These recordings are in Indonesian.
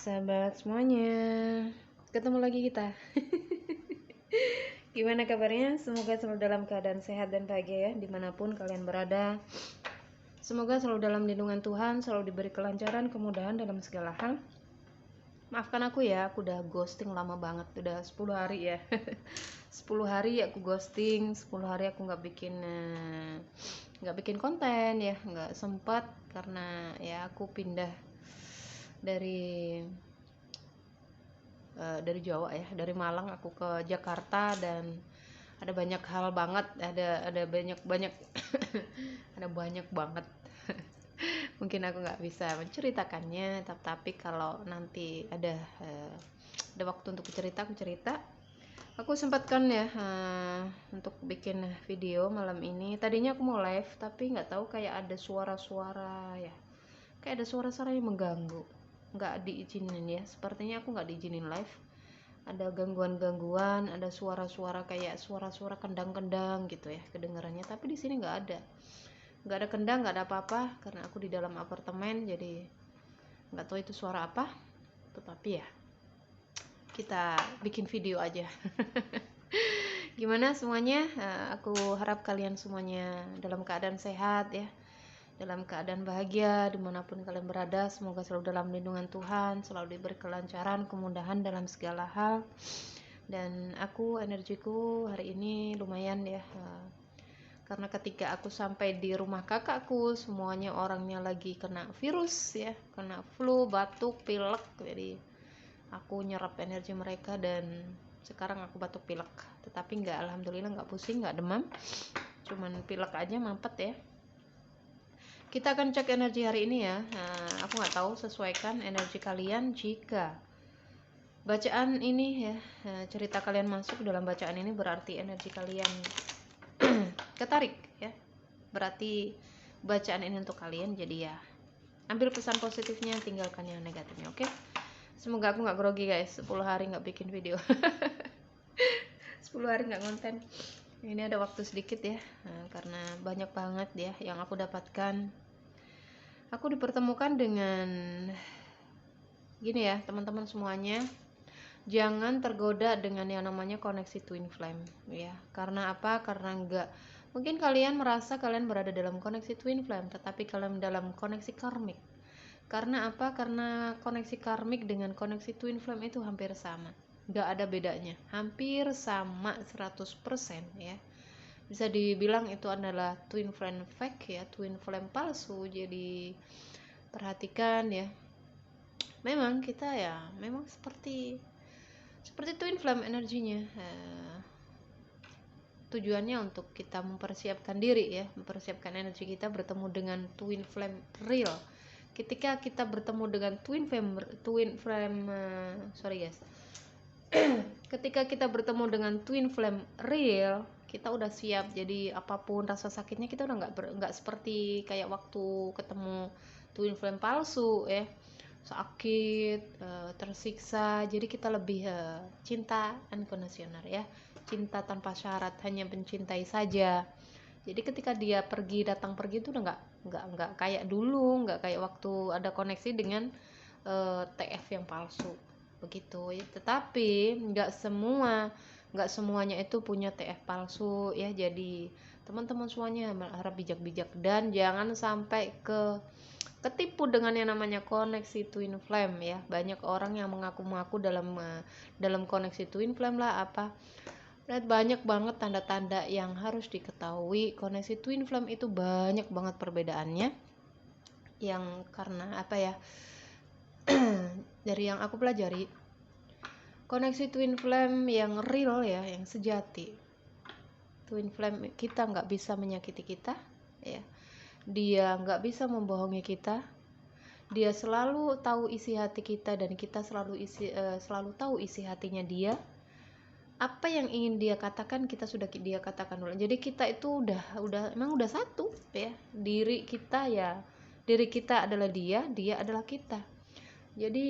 sahabat semuanya, ketemu lagi kita. Gimana kabarnya? Semoga selalu dalam keadaan sehat dan bahagia ya, dimanapun kalian berada. Semoga selalu dalam lindungan Tuhan, selalu diberi kelancaran, kemudahan dalam segala hal. Maafkan aku ya, aku udah ghosting lama banget, udah 10 hari ya. 10 hari aku ghosting, 10 hari aku nggak bikin konten ya, nggak sempat karena ya aku pindah dari Jawa ya, dari Malang aku ke Jakarta, dan ada banyak hal banget, ada banyak ada banyak banget. Mungkin aku nggak bisa menceritakannya, tapi kalau nanti ada waktu untuk cerita, aku sempatkan ya untuk bikin video malam ini. Tadinya aku mau live, tapi nggak tahu kayak ada suara-suara ya, kayak ada suara-suara yang mengganggu, nggak diizinin ya, sepertinya aku nggak diizinin live, ada gangguan-gangguan, ada suara-suara kayak suara-suara kendang-kendang gitu ya kedengarannya, tapi di sini nggak ada kendang, nggak ada apa-apa, karena aku di dalam apartemen, jadi nggak tahu itu suara apa, tetapi ya kita bikin video aja. Gimana semuanya? Aku harap kalian semuanya dalam keadaan sehat ya, dalam keadaan bahagia dimanapun kalian berada. Semoga selalu dalam lindungan Tuhan, selalu diberi kelancaran, kemudahan dalam segala hal. Dan energiku hari ini lumayan ya, karena ketika aku sampai di rumah kakakku, semuanya orangnya lagi kena virus ya, kena flu, batuk, pilek. Jadi aku nyerap energi mereka, dan sekarang aku batuk pilek, tetapi alhamdulillah nggak pusing, nggak demam, cuman pilek aja, mampet ya. Kita akan cek energi hari ini ya. Aku nggak tahu, sesuaikan energi kalian. Jika bacaan ini ya, cerita kalian masuk dalam bacaan ini, berarti energi kalian ketarik ya, berarti bacaan ini untuk kalian. Jadi ya, ambil pesan positifnya, tinggalkan yang negatifnya, oke? Semoga aku nggak grogi guys, 10 hari nggak bikin video. 10 hari nggak konten. Ini ada waktu sedikit ya, karena banyak banget ya yang aku dapatkan. Aku dipertemukan dengan gini ya teman-teman semuanya, jangan tergoda dengan yang namanya koneksi twin flame ya. Karena apa? Karena mungkin kalian merasa kalian berada dalam koneksi twin flame, tetapi kalian dalam koneksi karmik. Karena apa? Karena koneksi karmik dengan koneksi twin flame itu hampir sama, nggak ada bedanya, hampir sama 100% ya. Bisa dibilang itu adalah twin flame fake ya, twin flame palsu. Jadi perhatikan ya, memang kita ya memang seperti twin flame energinya. Tujuannya untuk kita mempersiapkan diri ya, mempersiapkan energi kita bertemu dengan twin flame real. Ketika kita bertemu dengan ketika kita bertemu dengan twin flame real, kita udah siap. Jadi apapun rasa sakitnya, kita udah nggak seperti kayak waktu ketemu twin flame palsu ya, sakit, tersiksa. Jadi kita lebih cinta unconditional ya, cinta tanpa syarat, hanya mencintai saja. Jadi ketika dia datang pergi itu udah nggak kayak dulu, nggak kayak waktu ada koneksi dengan TF yang palsu begitu ya. Tetapi nggak semuanya itu punya TF palsu ya. Jadi teman-teman semuanya harap bijak-bijak, dan jangan sampai ketipu dengan yang namanya koneksi twin flame ya. Banyak orang yang mengaku-ngaku dalam koneksi twin flame lah apa. Dan banyak banget tanda-tanda yang harus diketahui. Koneksi twin flame itu banyak banget perbedaannya. Yang karena apa ya? Dari yang aku pelajari, koneksi twin flame yang real ya, yang sejati. Twin flame kita nggak bisa menyakiti kita ya. Dia nggak bisa membohongi kita. Dia selalu tahu isi hati kita, dan kita selalu tahu isi hatinya dia. Apa yang ingin dia katakan, kita sudah dia katakan dulu. Jadi kita itu emang udah satu ya. Diri kita adalah dia adalah kita. Jadi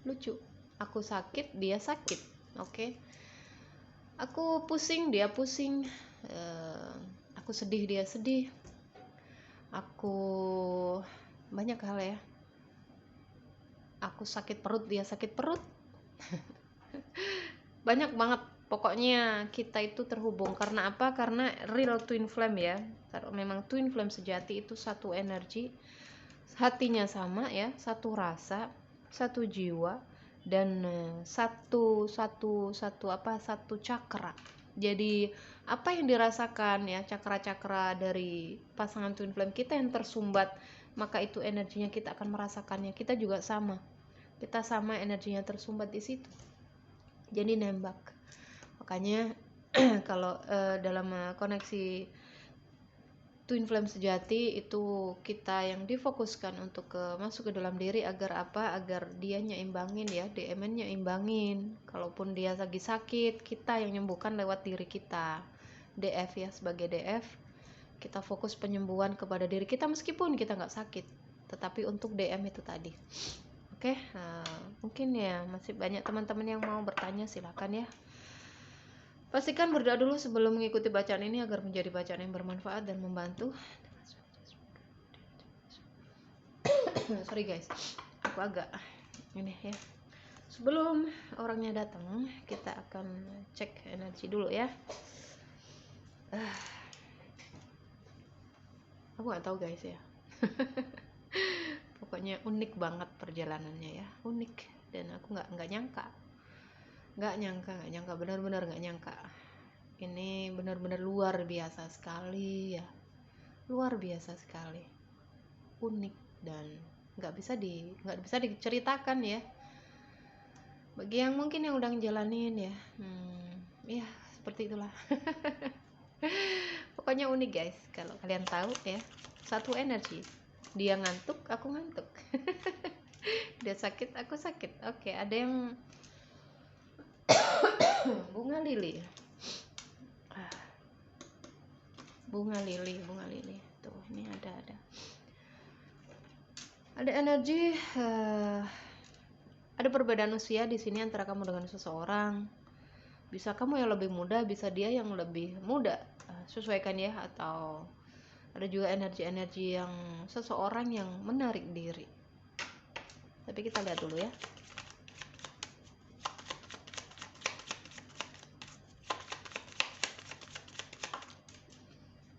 lucu, aku sakit dia sakit, oke? Aku pusing dia pusing, aku sedih dia sedih, aku banyak hal ya. aku sakit perut, dia sakit perut. Banyak banget, pokoknya kita itu terhubung. Karena apa? Karena real twin flame ya. Kalau memang twin flame sejati itu satu energi, hatinya sama ya, satu rasa, satu jiwa, dan satu cakra. Jadi apa yang dirasakan ya, cakra-cakra dari pasangan twin flame kita yang tersumbat, maka itu energinya kita akan merasakannya. Kita juga sama, kita sama energinya tersumbat di situ, jadi nembak. Makanya kalau dalam koneksi twin flame sejati itu kita yang difokuskan untuk masuk ke dalam diri, agar apa? Agar dia nyimbangin ya, DM-nya nyimbangin. Kalaupun dia lagi sakit, kita yang nyembuhkan lewat diri kita. DF ya, sebagai DF kita fokus penyembuhan kepada diri kita meskipun kita nggak sakit, tetapi untuk DM itu tadi. Oke, mungkin ya masih banyak teman-teman yang mau bertanya, silakan ya. Pastikan berdoa dulu sebelum mengikuti bacaan ini agar menjadi bacaan yang bermanfaat dan membantu. Sorry guys, aku agak ini ya. Sebelum orangnya datang, kita akan cek energi dulu ya. Aku nggak tahu guys ya. Pokoknya unik banget perjalanannya ya, unik, dan aku nggak nyangka, benar-benar nggak nyangka. Ini benar-benar luar biasa sekali ya, luar biasa sekali, unik, dan nggak bisa diceritakan ya. Bagi yang mungkin yang udah ngejalanin ya, ya seperti itulah. Pokoknya unik guys, kalau kalian tahu ya, satu energi. Dia ngantuk, aku ngantuk. Dia sakit, aku sakit. Oke, ada yang bunga lili. Bunga lili. Tuh, ini ada energi. Ada perbedaan usia di sini antara kamu dengan seseorang. Bisa kamu yang lebih muda, bisa dia yang lebih muda. Sesuaikan ya. Atau ada juga energi-energi yang seseorang yang menarik diri. Tapi kita lihat dulu ya.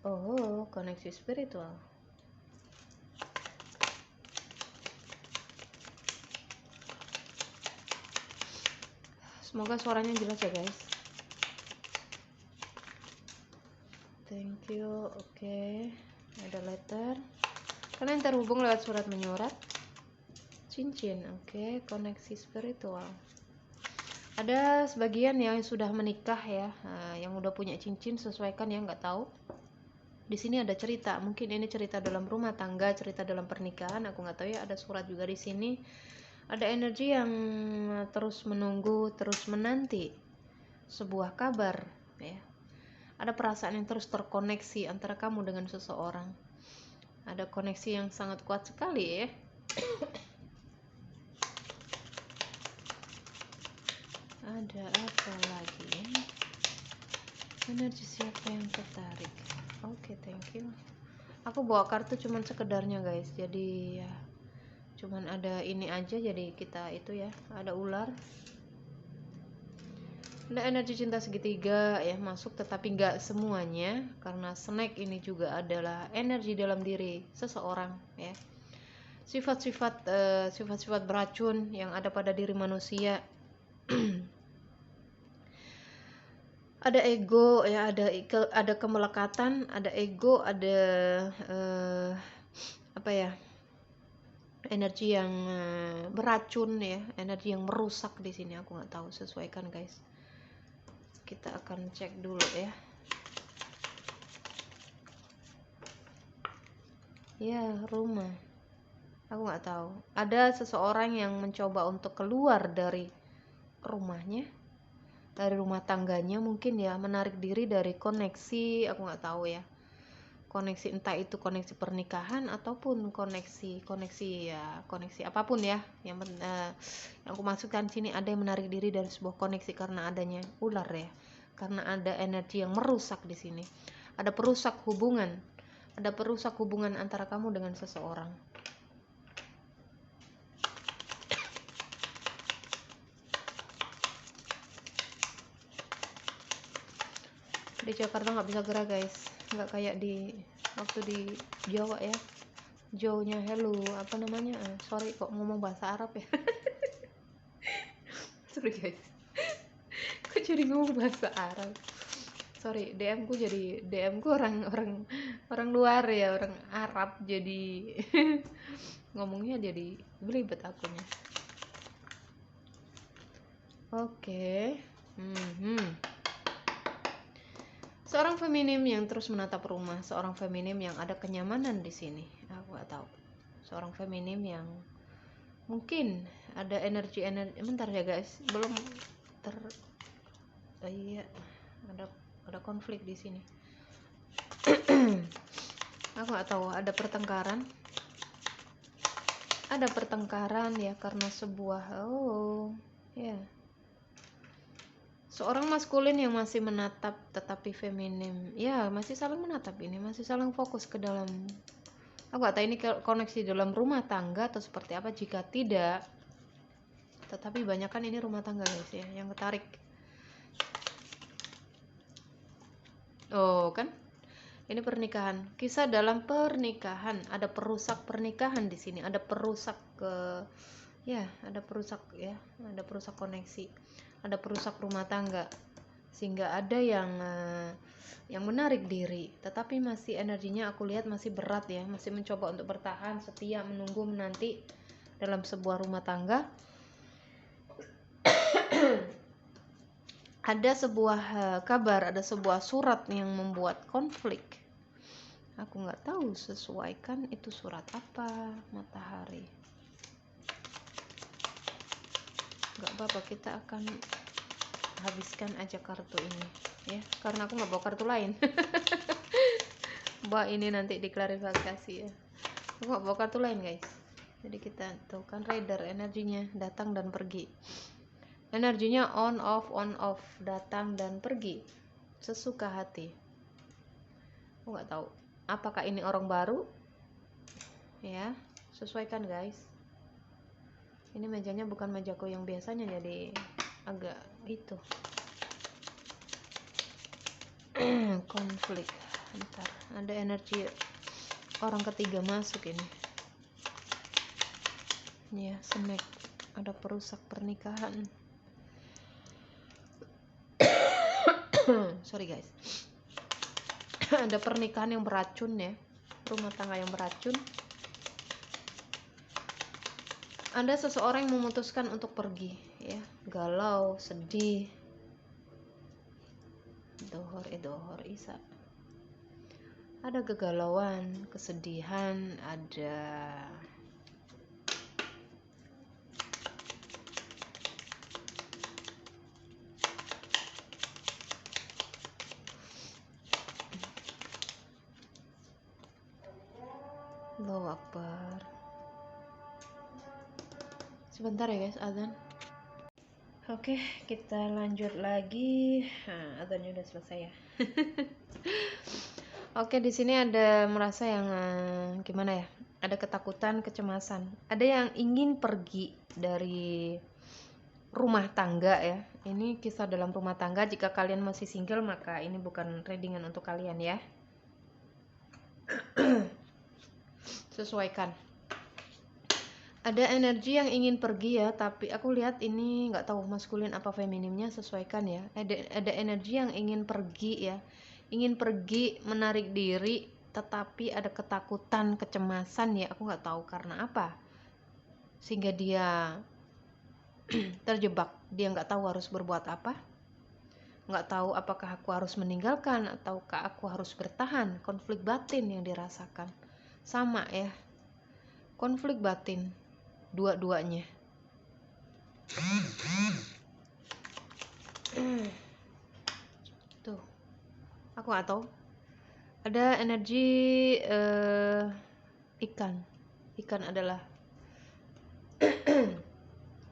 Oh, koneksi spiritual. Semoga suaranya jelas ya guys. Thank you. Oke, ada letter. Kalian terhubung lewat surat menyurat. Cincin. Oke, koneksi spiritual. Ada sebagian yang sudah menikah ya, yang udah punya cincin, sesuaikan ya, nggak tahu. Di sini ada cerita, mungkin ini cerita dalam rumah tangga, cerita dalam pernikahan, aku nggak tahu ya. Ada surat juga di sini. Ada energi yang terus menunggu, terus menanti sebuah kabar ya. Ada perasaan yang terus terkoneksi antara kamu dengan seseorang. Ada koneksi yang sangat kuat sekali ya. Ada apa lagi? Energi siapa yang tertarik? Oke, thank you. Aku bawa kartu cuman sekedarnya guys, jadi ya cuman ada ini aja, jadi kita itu ya. Ada ular, ada energi cinta segitiga ya masuk, tetapi nggak semuanya, karena snake ini juga adalah energi dalam diri seseorang ya. Sifat-sifat beracun yang ada pada diri manusia. Ada ego ya, ada kemelekatan, ada ego, ada apa ya, energi yang beracun ya, energi yang merusak di sini. Aku nggak tahu, sesuaikan guys. Kita akan cek dulu ya. Ya, rumah. Aku nggak tahu. Ada seseorang yang mencoba untuk keluar dari rumahnya, dari rumah tangganya mungkin ya, menarik diri dari koneksi, aku nggak tahu ya, koneksi, entah itu koneksi pernikahan ataupun koneksi ya, koneksi apapun ya. Yang aku maksudkan sini, ada yang menarik diri dari sebuah koneksi karena adanya ular ya, karena ada energi yang merusak di sini. Ada perusak hubungan, antara kamu dengan seseorang. Di Jakarta nggak bisa gerak guys, nggak kayak di waktu di Jawa ya. Jauhnya hello, apa namanya, sorry kok ngomong bahasa Arab ya. Sorry guys, kok jadi ngomong bahasa Arab, sorry. DM ku orang luar ya, orang Arab, jadi ngomongnya jadi belibet akunya. Oke. Seorang feminim yang terus menatap rumah, seorang feminim yang ada kenyamanan di sini. Aku gak tahu. Seorang feminim yang mungkin ada energi. Bentar ya guys, belum iya, ada konflik di sini. Aku gak tahu, ada pertengkaran ya, karena sebuah ya. Seorang maskulin yang masih menatap tetapi feminim, ya masih saling menatap ini, masih saling fokus ke dalam. Aku gak tahu ini koneksi dalam rumah tangga atau seperti apa. Jika tidak, tetapi banyak kan ini rumah tangga guys ya, yang ketarik. Oh kan, ini pernikahan, kisah dalam pernikahan. Ada perusak pernikahan di sini, ada perusak ada perusak koneksi, ada perusak rumah tangga, sehingga ada yang menarik diri, tetapi masih energinya aku lihat masih berat ya, masih mencoba untuk bertahan, setia, menunggu, menanti dalam sebuah rumah tangga. Ada sebuah kabar, ada sebuah surat yang membuat konflik. Aku nggak tahu, sesuaikan itu surat apa. Matahari. Nggak apa-apa, kita akan habiskan aja kartu ini ya, karena aku nggak bawa kartu lain. Mbak ini nanti diklarifikasi ya, aku nggak bawa kartu lain guys. Jadi kita tuh kan rider, energinya datang dan pergi, energinya on off, datang dan pergi sesuka hati. Aku nggak tahu apakah ini orang baru ya, sesuaikan guys. Ini mejanya bukan mejaku yang biasanya, jadi agak itu konflik. Bentar, ada energi orang ketiga masuk ini ya, snack. Ada perusak pernikahan. Sorry guys. Ada pernikahan yang beracun ya, rumah tangga yang beracun. Ada seseorang yang memutuskan untuk pergi ya, galau, sedih. Dohor Isa. Ada kegalauan, kesedihan, ada Allahu Akbar. Sebentar ya guys, azan. Oke, kita lanjut lagi. Nah, azannya udah selesai ya. Oke, di sini ada merasa yang gimana ya? Ada ketakutan, kecemasan. Ada yang ingin pergi dari rumah tangga ya. Ini kisah dalam rumah tangga. Jika kalian masih single, maka ini bukan readingan untuk kalian ya. Sesuaikan. Ada energi yang ingin pergi ya, tapi aku lihat ini nggak tahu maskulin apa feminimnya, sesuaikan ya. Ada energi yang ingin pergi ya, ingin pergi, menarik diri, tetapi ada ketakutan, kecemasan ya. Aku nggak tahu karena apa, sehingga dia terjebak. Dia nggak tahu harus berbuat apa, nggak tahu apakah aku harus meninggalkan ataukah aku harus bertahan. Konflik batin yang dirasakan sama ya, konflik batin dua-duanya. Tuh, aku nggak tahu. Ada energi ikan adalah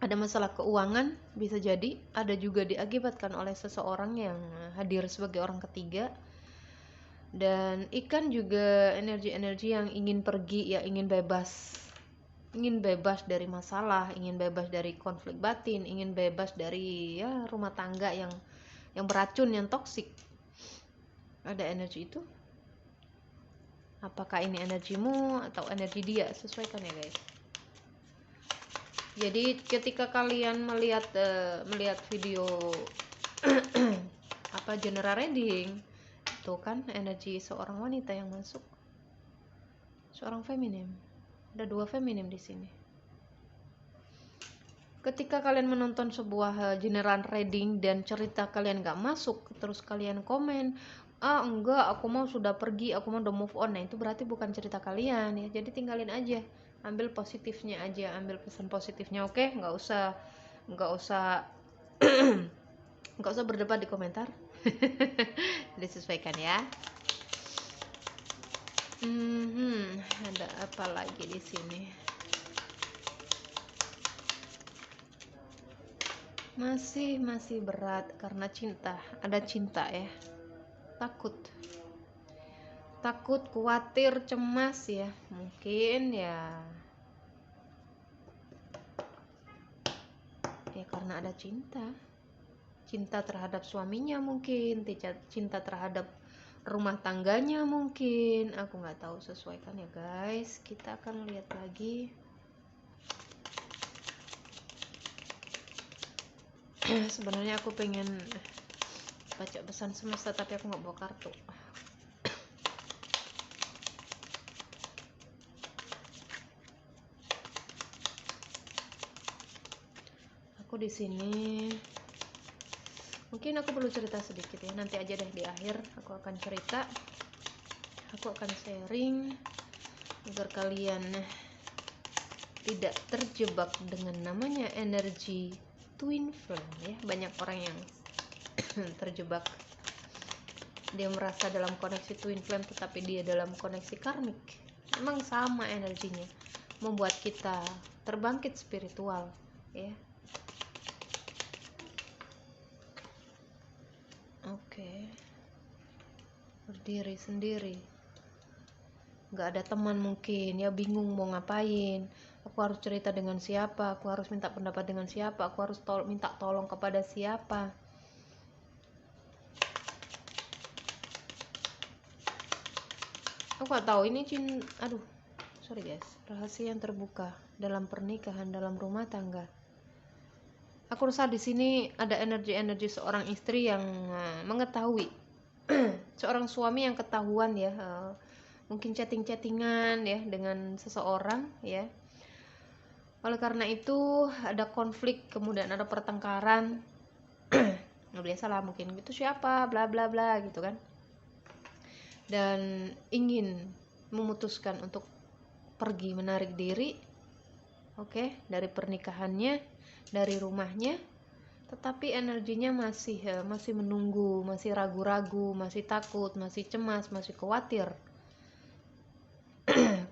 ada masalah keuangan, bisa jadi. Ada juga diakibatkan oleh seseorang yang hadir sebagai orang ketiga. Dan ikan juga energi-energi yang ingin pergi ya, ingin bebas dari masalah, ingin bebas dari konflik batin, ingin bebas dari ya rumah tangga yang beracun, yang toksik. Ada energi itu, apakah ini energimu atau energi dia? Sesuaikan ya guys. Jadi ketika kalian melihat video apa general reading, itu kan energi seorang wanita yang masuk, seorang feminim. Ada 2 feminim di sini. Ketika kalian menonton sebuah general reading dan cerita kalian gak masuk, terus kalian komen, enggak, aku mau sudah pergi, aku mau udah move on, nah itu berarti bukan cerita kalian ya. Jadi tinggalin aja, ambil positifnya aja, ambil pesan positifnya, oke? Nggak usah nggak usah berdebat di komentar. Disesuaikan ya. Ada apa lagi di sini? Masih berat karena cinta. Ada cinta ya. Takut, khawatir, cemas ya. Mungkin ya karena ada cinta terhadap suaminya, mungkin cinta terhadap rumah tangganya, mungkin aku nggak tahu. Sesuaikan ya guys. Kita akan lihat lagi. Sebenarnya aku pengen baca pesan semesta, tapi aku nggak bawa kartu. Aku di sini mungkin aku perlu cerita sedikit ya, nanti aja deh di akhir aku akan cerita, aku akan sharing agar kalian tidak terjebak dengan namanya energi twin flame ya. Banyak orang yang terjebak, dia merasa dalam koneksi twin flame tetapi dia dalam koneksi karmik. Memang sama energinya, membuat kita terbangkit spiritual ya. Oke. Berdiri sendiri, nggak ada teman, mungkin ya bingung mau ngapain, aku harus cerita dengan siapa, aku harus minta pendapat dengan siapa, aku harus minta tolong kepada siapa. Aku nggak tahu ini sorry guys, rahasia yang terbuka dalam pernikahan, dalam rumah tangga. Aku rasa di sini ada energi seorang istri yang mengetahui, seorang suami yang ketahuan ya, mungkin chattingan ya dengan seseorang ya. Oleh karena itu ada konflik, kemudian ada pertengkaran. Biasalah mungkin gitu, siapa bla bla bla gitu kan, dan ingin memutuskan untuk pergi, menarik diri dari pernikahannya, dari rumahnya, tetapi energinya masih menunggu, masih ragu-ragu, masih takut, masih cemas, masih khawatir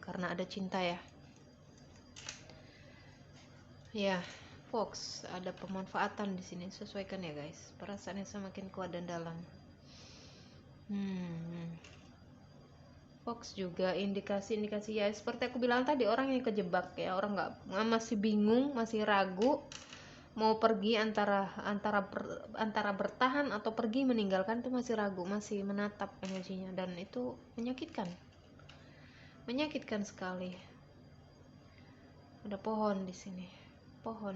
karena ada cinta ya. Ya, Fox, ada pemanfaatan di sini. Sesuaikan ya guys, perasaannya semakin kuat dan dalam. Fox juga indikasi ya, seperti aku bilang tadi, orang yang kejebak ya, orang masih bingung, masih ragu mau pergi, antara bertahan atau pergi meninggalkan, itu masih ragu, masih menatap energinya, dan itu menyakitkan sekali. Ada pohon di sini, pohon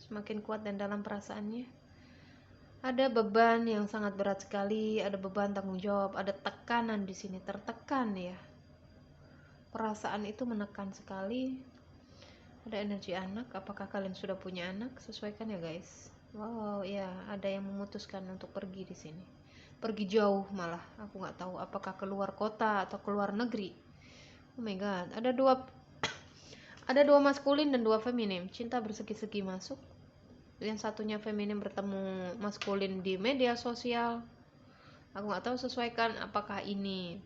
semakin kuat dan dalam perasaannya. Ada beban yang sangat berat sekali, ada beban tanggung jawab, ada tekanan di sini, tertekan ya. Perasaan itu menekan sekali. Ada energi anak, apakah kalian sudah punya anak? Sesuaikan ya guys. Wow, ya, ada yang memutuskan untuk pergi di sini. Pergi jauh malah, aku nggak tahu apakah keluar kota atau keluar negeri. Oh my god, ada dua maskulin dan 2 feminim. Cinta bersegi-segi masuk. Yang satunya feminim bertemu maskulin di media sosial. Aku nggak tahu, sesuaikan apakah ini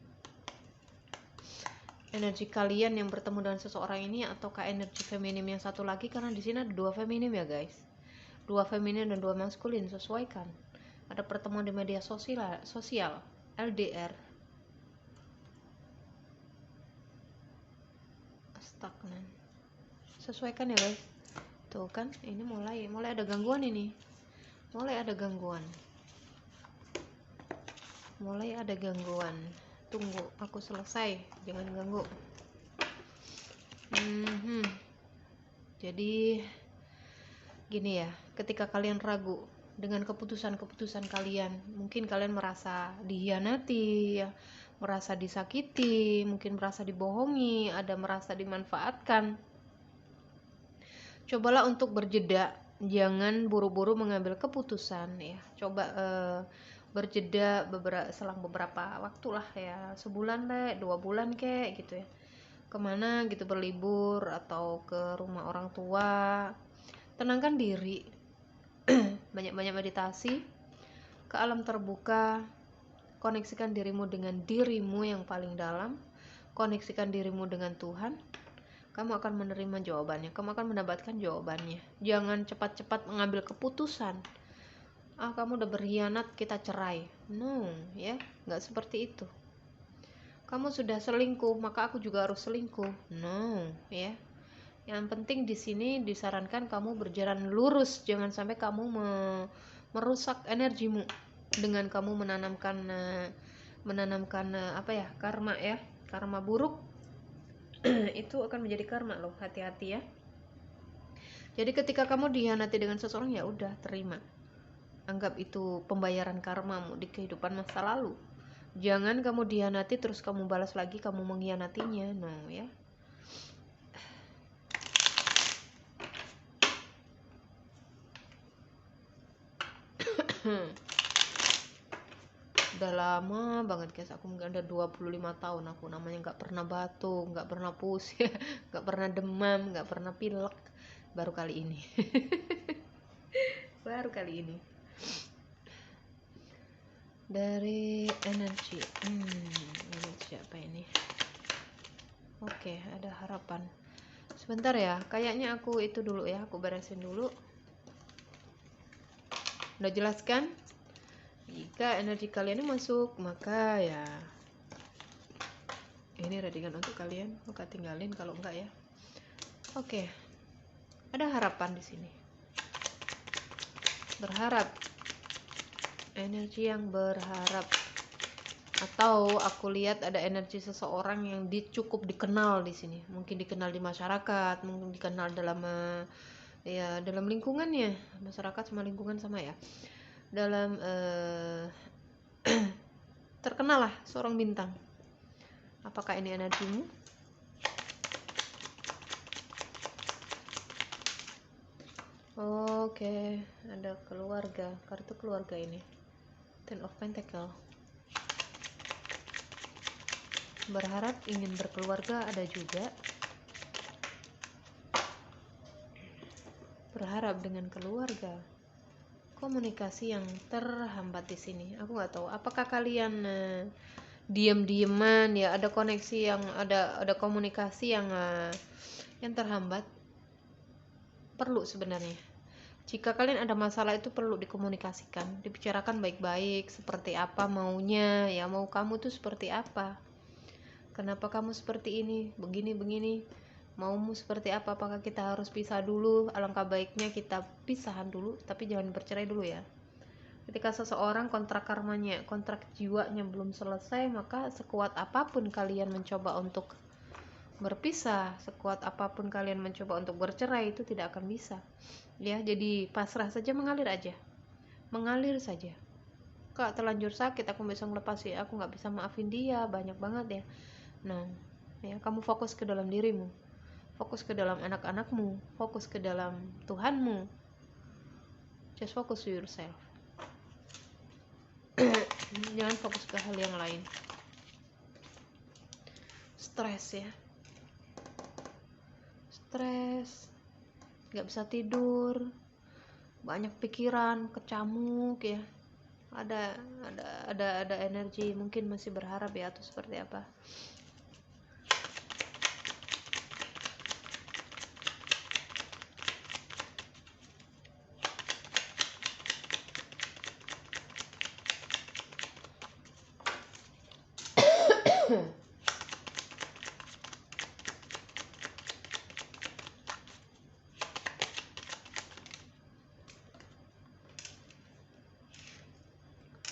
energi kalian yang bertemu dengan seseorang ini ataukah energi feminim yang satu lagi, karena di sini ada 2 feminim ya guys, 2 feminim dan 2 maskulin. Sesuaikan. Ada pertemuan di media sosial LDR. Stagnan. Sesuaikan ya guys. Tuh kan, ini mulai ada gangguan ini. Mulai ada gangguan. mulai ada gangguan. Tunggu aku selesai, jangan ganggu. Jadi gini ya, ketika kalian ragu dengan keputusan-keputusan kalian, mungkin kalian merasa dihianati ya, merasa disakiti, mungkin merasa dibohongi, ada merasa dimanfaatkan. Cobalah untuk berjeda, jangan buru-buru mengambil keputusan ya. Coba berjeda selang beberapa waktu lah ya, sebulan deh, 2 bulan kek gitu ya, kemana gitu, berlibur atau ke rumah orang tua, tenangkan diri, banyak-banyak meditasi ke alam terbuka, koneksikan dirimu dengan dirimu yang paling dalam, koneksikan dirimu dengan Tuhan. Kamu akan menerima jawabannya, kamu akan mendapatkan jawabannya. Jangan cepat-cepat mengambil keputusan. Kamu udah berkhianat, kita cerai. No, ya, nggak seperti itu. Kamu sudah selingkuh, maka aku juga harus selingkuh. No, ya. Yang penting di sini disarankan kamu berjalan lurus, jangan sampai kamu merusak energimu dengan kamu menanamkan karma ya, karma buruk. Itu akan menjadi karma loh, hati-hati ya. Jadi ketika kamu dikhianati dengan seseorang, ya udah, terima, anggap itu pembayaran karmamu di kehidupan masa lalu. Jangan kamu dikhianati terus kamu balas lagi, kamu mengkhianatinya. No ya. Udah lama banget guys, aku nggak ada 25 tahun aku namanya nggak pernah batuk, nggak pernah pusing, nggak pernah demam, nggak pernah pilek. Baru kali ini. Baru kali ini. Dari energi apa ini? Oke, ada harapan. Sebentar ya, kayaknya aku itu dulu ya, aku beresin dulu. Udah jelaskan? Jika energi kalian ini masuk, maka ya ini readingan untuk kalian, maka tinggalin kalau enggak ya. Oke. Ada harapan di sini. Berharap. Energi yang berharap. Atau aku lihat ada energi seseorang yang cukup dikenal di sini. Mungkin dikenal di masyarakat, mungkin dikenal dalam dalam lingkungannya. Masyarakat sama lingkungan sama ya. Dalam terkenal lah, seorang bintang. Apakah ini energimu? Oke, ada keluarga, kartu keluarga ini. Ten of Pentacle. Berharap ingin berkeluarga ada juga. Berharap dengan keluarga. Komunikasi yang terhambat di sini. Aku nggak tahu apakah kalian diam-diaman ya, ada koneksi yang ada komunikasi yang terhambat. Perlu sebenarnya. Jika kalian ada masalah itu perlu dikomunikasikan, dibicarakan baik-baik, seperti apa maunya, ya mau kamu tuh seperti apa. Kenapa kamu seperti ini, begini, maumu seperti apa, apakah kita harus pisah dulu, alangkah baiknya kita pisahan dulu, tapi jangan bercerai dulu ya. Ketika seseorang kontrak karmanya, kontrak jiwanya belum selesai, maka sekuat apapun kalian mencoba untuk berpisah, sekuat apapun kalian mencoba untuk bercerai, itu tidak akan bisa ya. Jadi pasrah saja, mengalir saja. Kak, terlanjur sakit, aku bisa ngelepas ya, aku nggak bisa maafin dia, banyak banget ya. Nah ya, kamu fokus ke dalam dirimu, fokus ke dalam anak-anakmu, fokus ke dalam Tuhanmu, just focus to yourself. Jangan fokus ke hal yang lain. Stres ya, stres, nggak bisa tidur, banyak pikiran, kecamuk ya. Ada energi, mungkin masih berharap ya, atau seperti apa.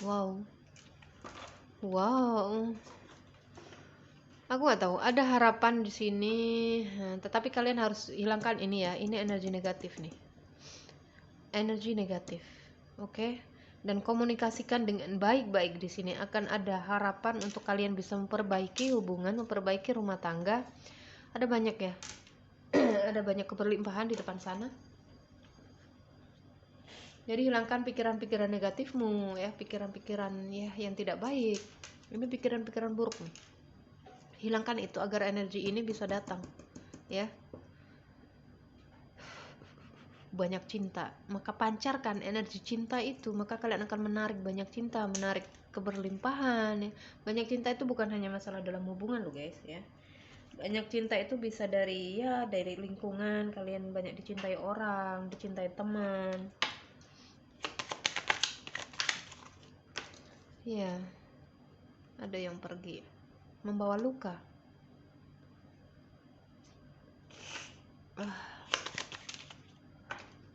Wow, Wow, aku nggak tahu. Ada harapan di sini, tetapi kalian harus hilangkan ini ya. Ini energi negatif nih. Energi negatif, oke? Dan komunikasikan dengan baik-baik di sini. Akan ada harapan untuk kalian bisa memperbaiki hubungan, memperbaiki rumah tangga. Ada banyak ya. Ada banyak keberlimpahan di depan sana. Jadi hilangkan pikiran-pikiran negatifmu ya, pikiran-pikiran ya yang tidak baik. Ini pikiran-pikiran buruk nih. Hilangkan itu agar energi ini bisa datang ya. Banyak cinta, maka pancarkan energi cinta itu, maka kalian akan menarik banyak cinta, menarik keberlimpahan ya. Banyak cinta itu bukan hanya masalah dalam hubungan loh guys ya. Banyak cinta itu bisa dari ya, dari lingkungan, kalian banyak dicintai orang, dicintai teman. Ya, ada yang pergi membawa luka.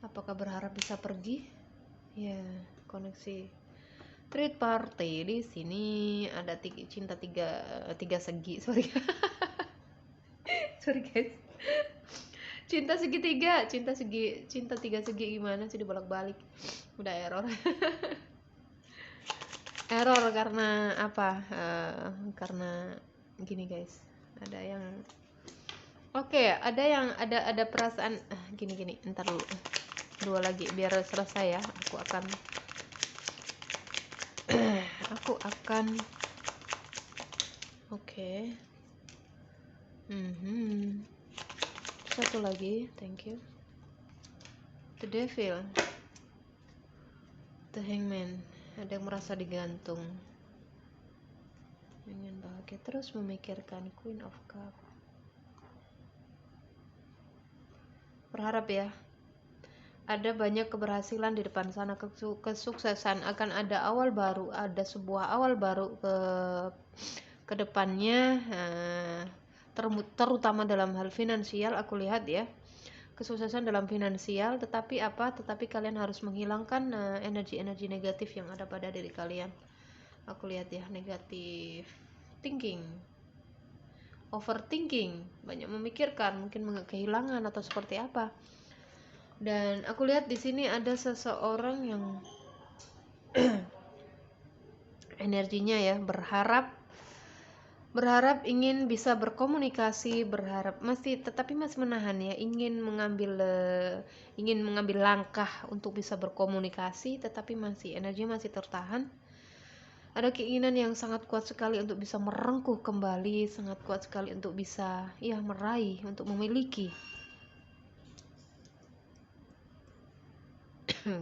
Apakah berharap bisa pergi? Ya, koneksi third party di sini ada cinta tiga segi, sorry. Sorry guys. Cinta segitiga, cinta tiga segi gimana sih, dibolak-balik. Udah error. Error karena apa? Karena gini guys. Ada yang ada yang ada perasaan gini. Ntar dulu. Dua lagi biar selesai ya. Aku akan oke. Satu lagi, thank you. The Devil, The Hangman. Ada yang merasa digantung, ingin bahagia terus memikirkan Queen of Cup. Berharap ya, ada banyak keberhasilan di depan sana, kesuksesan, akan ada awal baru, ada sebuah awal baru ke depannya, terutama dalam hal finansial. Aku lihat ya, kesuksesan dalam finansial, tetapi kalian harus menghilangkan energi-energi negatif yang ada pada diri kalian. Aku lihat ya, negatif thinking, overthinking, banyak memikirkan, mungkin kehilangan atau seperti apa. Dan aku lihat di sini ada seseorang yang energinya ya, berharap ingin bisa berkomunikasi, tetapi masih menahan ya, ingin mengambil langkah untuk bisa berkomunikasi, tetapi energinya masih tertahan. Ada keinginan yang sangat kuat sekali untuk bisa merengkuh kembali, sangat kuat sekali untuk bisa ya meraih, untuk memiliki.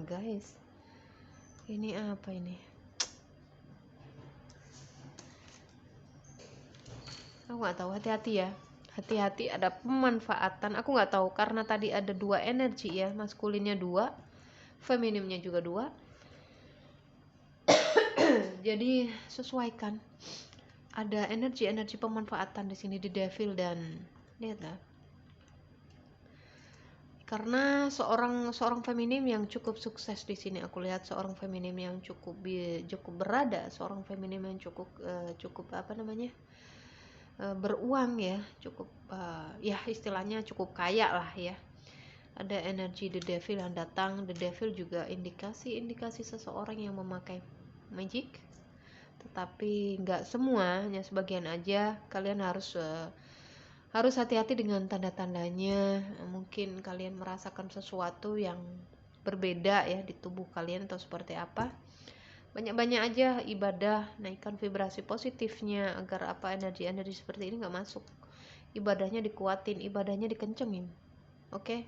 Guys, ini apa ini? Aku nggak tahu, hati-hati ya, hati-hati ada pemanfaatan. Aku nggak tahu karena tadi ada dua energi ya, maskulinnya dua, feminimnya juga dua. Jadi sesuaikan. Ada energi pemanfaatan di sini, di Devil, dan lihatlah. Karena seorang feminim yang cukup sukses di sini, aku lihat seorang feminim yang cukup berada, seorang feminim yang cukup beruang ya, cukup ya istilahnya cukup kaya lah ya. Ada energi The Devil yang datang. The Devil juga indikasi seseorang yang memakai magic, tetapi nggak semua, hanya sebagian aja. Kalian harus hati-hati dengan tanda-tandanya. Mungkin kalian merasakan sesuatu yang berbeda ya di tubuh kalian atau seperti apa. Banyak-banyak aja ibadah, naikkan vibrasi positifnya agar energi seperti ini nggak masuk. Ibadahnya dikuatin, ibadahnya dikencengin. Oke?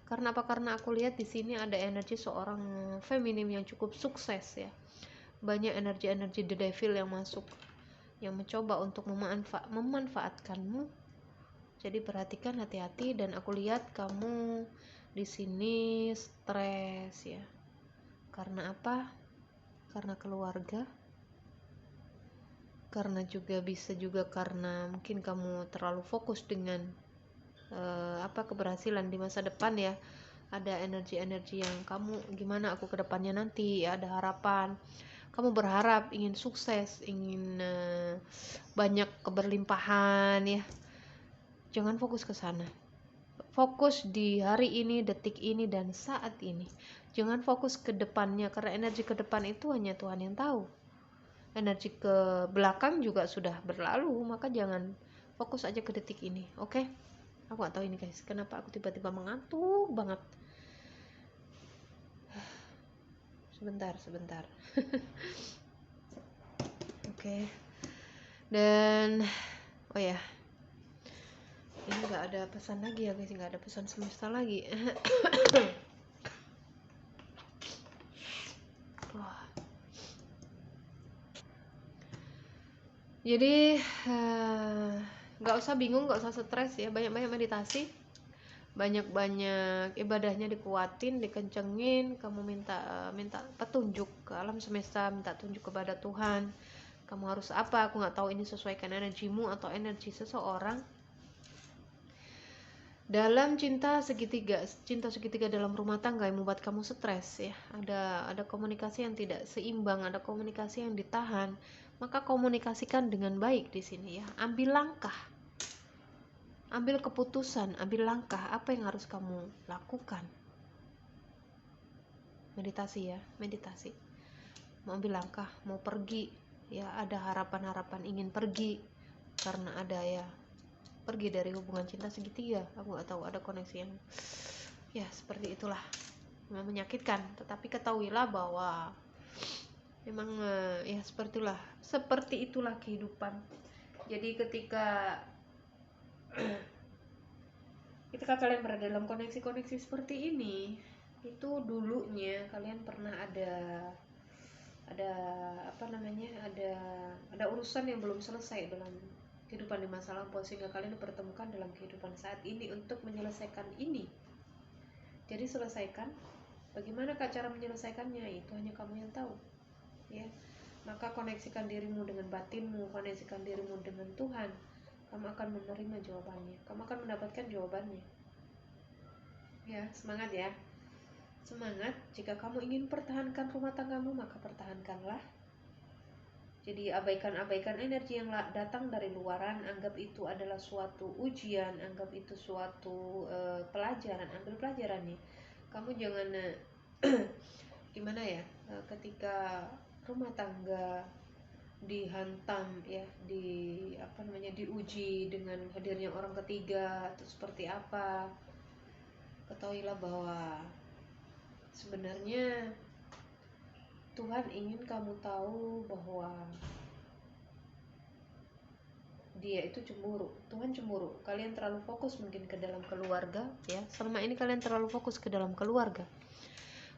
Karena apa? Karena aku lihat di sini ada energi seorang feminim yang cukup sukses ya. Banyak energi The Devil yang masuk, yang mencoba untuk memanfaatkanmu. Jadi perhatikan, hati-hati. Dan aku lihat kamu di sini stres ya. Karena apa? Karena keluarga. Karena bisa juga karena mungkin kamu terlalu fokus dengan keberhasilan di masa depan ya. Ada energi yang kamu, gimana aku ke depannya nanti ya, ada harapan. kamu berharap ingin sukses, ingin banyak keberlimpahan ya, jangan fokus ke sana. Fokus di hari ini, detik ini, dan saat ini. Jangan fokus ke depannya, karena energi ke depan itu hanya Tuhan yang tahu. Energi ke belakang juga sudah berlalu, maka jangan fokus aja ke detik ini. Oke? Aku gak tahu ini guys, kenapa aku tiba-tiba mengantuk banget. Sebentar. Oke. Dan oh ya, ini nggak ada pesan lagi ya guys, nggak ada pesan semesta lagi. Jadi nggak usah bingung, nggak usah stres ya, banyak-banyak meditasi, banyak-banyak ibadahnya dikuatin, dikencengin. Kamu minta petunjuk ke alam semesta, minta tunjuk kepada Tuhan, kamu harus apa. Aku nggak tahu ini sesuaikan energimu atau energi seseorang. Dalam cinta segitiga dalam rumah tangga yang membuat kamu stres ya, ada komunikasi yang tidak seimbang, ada komunikasi yang ditahan, maka komunikasikan dengan baik di sini ya. Ambil langkah, ambil keputusan, ambil langkah apa yang harus kamu lakukan. Meditasi ya, meditasi. Mau ambil langkah, mau pergi ya, ada harapan-harapan ingin pergi karena ada ya, pergi dari hubungan cinta segitiga. Aku nggak tahu, ada koneksi yang ya seperti itulah, memang menyakitkan. Tetapi ketahuilah bahwa memang ya seperti itulah kehidupan. Jadi ketika kalian berada dalam koneksi-koneksi seperti ini, itu dulunya kalian pernah ada ada urusan yang belum selesai dalam kehidupan di masa lampau, sehingga kalian dipertemukan dalam kehidupan saat ini untuk menyelesaikan ini. Jadi selesaikan. Bagaimana cara menyelesaikannya, itu hanya kamu yang tahu ya. Maka koneksikan dirimu dengan batinmu, koneksikan dirimu dengan Tuhan. Kamu akan menerima jawabannya, kamu akan mendapatkan jawabannya ya. Semangat ya, semangat. Jika kamu ingin pertahankan rumah tanggamu, maka pertahankanlah. Jadi abaikan energi yang datang dari luaran, anggap itu adalah suatu ujian, anggap itu suatu pelajaran, ambil pelajarannya. Kamu jangan gimana ya, ketika rumah tangga dihantam ya, diuji dengan hadirnya orang ketiga atau seperti apa, ketahuilah bahwa sebenarnya Tuhan ingin kamu tahu bahwa Dia itu cemburu. Tuhan cemburu. Kalian terlalu fokus mungkin ke dalam keluarga ya. Selama ini kalian terlalu fokus ke dalam keluarga.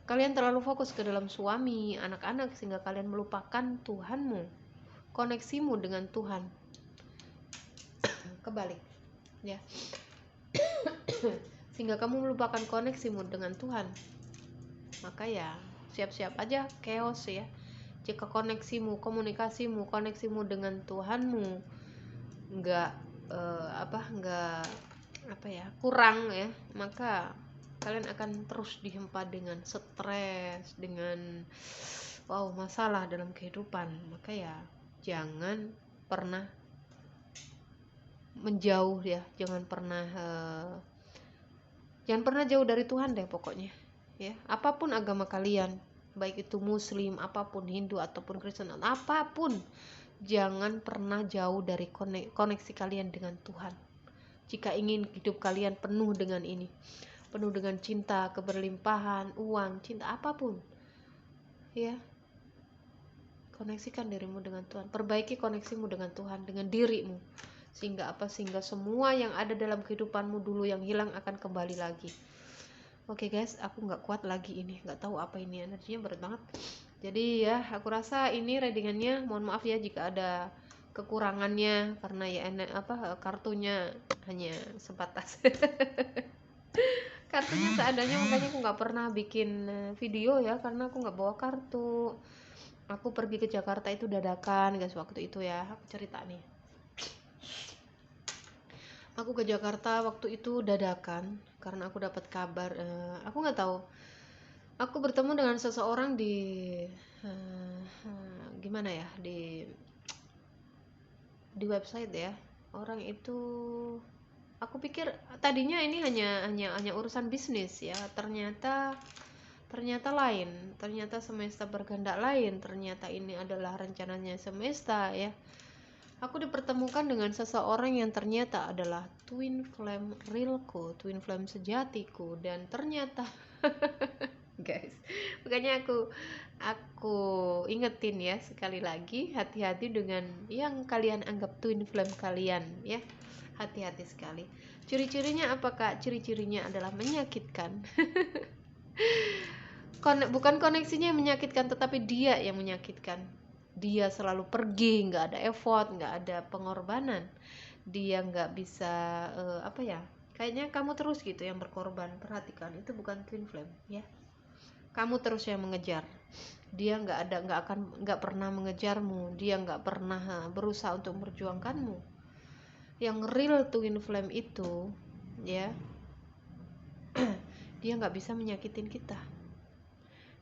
Kalian terlalu fokus ke dalam suami, anak-anak, sehingga kalian melupakan Tuhanmu, koneksimu dengan Tuhan. Kebalik ya. Sehingga kamu melupakan koneksimu dengan Tuhan. Maka ya siap-siap aja chaos ya. Jika koneksimu, komunikasimu, koneksimu dengan Tuhanmu nggak kurang ya, maka kalian akan terus dihempa dengan stres, dengan masalah dalam kehidupan. Maka ya jangan pernah menjauh ya, jangan pernah jauh dari Tuhan deh pokoknya ya. Apapun agama kalian, baik itu Muslim, apapun, Hindu ataupun Kristen, apapun, jangan pernah jauh dari koneksi kalian dengan Tuhan. Jika ingin hidup kalian penuh dengan ini, penuh dengan cinta, keberlimpahan, uang, cinta, apapun ya, koneksikan dirimu dengan Tuhan. Perbaiki koneksimu dengan Tuhan, dengan dirimu, sehingga semua yang ada dalam kehidupanmu dulu yang hilang akan kembali lagi. Oke guys, aku nggak kuat lagi ini, nggak tahu apa ini, energinya berat banget. Jadi ya, aku rasa ini readingannya, mohon maaf ya jika ada kekurangannya, karena ya kartunya hanya sebatas kartunya seadanya, makanya aku nggak pernah bikin video ya, karena aku nggak bawa kartu. Aku pergi ke Jakarta itu dadakan guys, waktu itu ya, aku cerita nih. Aku ke Jakarta waktu itu dadakan karena aku dapat kabar, aku nggak tahu Aku bertemu dengan seseorang di gimana ya, di website ya. Orang itu, aku pikir tadinya ini hanya urusan bisnis ya, ternyata lain, ternyata semesta berkehendak lain, ternyata ini adalah rencananya semesta ya. Aku dipertemukan dengan seseorang yang ternyata adalah twin flame realku, twin flame sejatiku, dan ternyata guys, makanya aku ingetin ya sekali lagi, hati-hati dengan yang kalian anggap twin flame kalian ya, hati-hati sekali. Ciri-cirinya apakah? Ciri-cirinya adalah menyakitkan. Bukan koneksinya yang menyakitkan, tetapi dia yang menyakitkan. Dia selalu pergi, nggak ada effort, nggak ada pengorbanan. Dia nggak bisa apa ya, kayaknya kamu terus gitu yang berkorban. Perhatikan, itu bukan twin flame ya. Kamu terus yang mengejar. Dia nggak pernah mengejarmu. Dia nggak pernah berusaha untuk memperjuangkanmu. Yang real twin flame itu ya, dia nggak bisa menyakitin kita.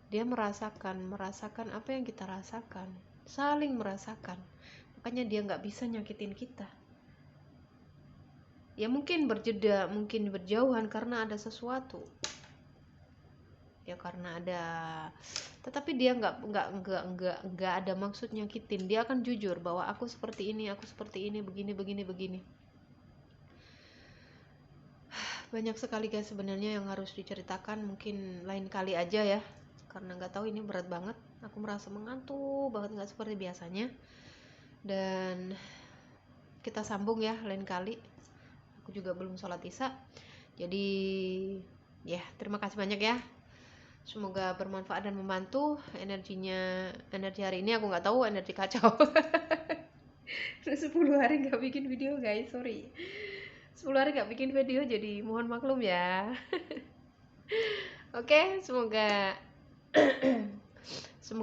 Dia merasakan apa yang kita rasakan, saling merasakan. Makanya dia nggak bisa nyakitin kita. Ya mungkin berjeda, mungkin berjauhan karena ada sesuatu. Ya karena ada, tetapi dia nggak ada maksud nyakitin. Dia akan jujur bahwa aku seperti ini, begini. Banyak sekali guys sebenarnya yang harus diceritakan, mungkin lain kali aja ya, karena nggak tahu, ini berat banget. Aku merasa mengantuk banget, nggak seperti biasanya. Dan kita sambung ya lain kali. Aku juga belum sholat isya, jadi ya terima kasih banyak ya. Semoga bermanfaat dan membantu. Energi hari ini aku nggak tahu, energi kacau. 10 hari nggak bikin video guys, sorry. 10 hari nggak bikin video, jadi mohon maklum ya. Oke, semoga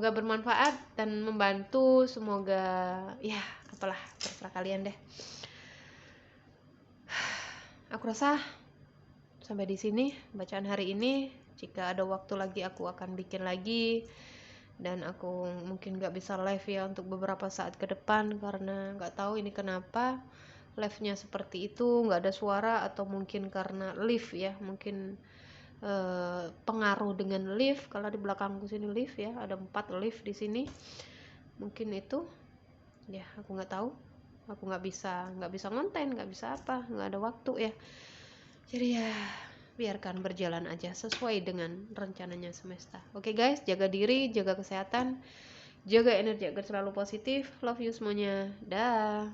bermanfaat dan membantu. Semoga ya apalah, terserah kalian deh. Aku rasa sampai di sini bacaan hari ini. Jika ada waktu lagi aku akan bikin lagi, dan aku mungkin nggak bisa live ya untuk beberapa saat ke depan, karena nggak tahu ini kenapa live-nya seperti itu, nggak ada suara, atau mungkin karena lift ya, mungkin pengaruh dengan lift. Kalau di belakangku sini lift ya, ada 4 lift di sini, mungkin itu ya, aku nggak tahu. Aku nggak bisa ngonten, nggak bisa apa, nggak ada waktu ya. Jadi ya biarkan berjalan aja sesuai dengan rencananya semesta. Oke guys, jaga diri, jaga kesehatan, jaga energi agar selalu positif. Love you semuanya, dah.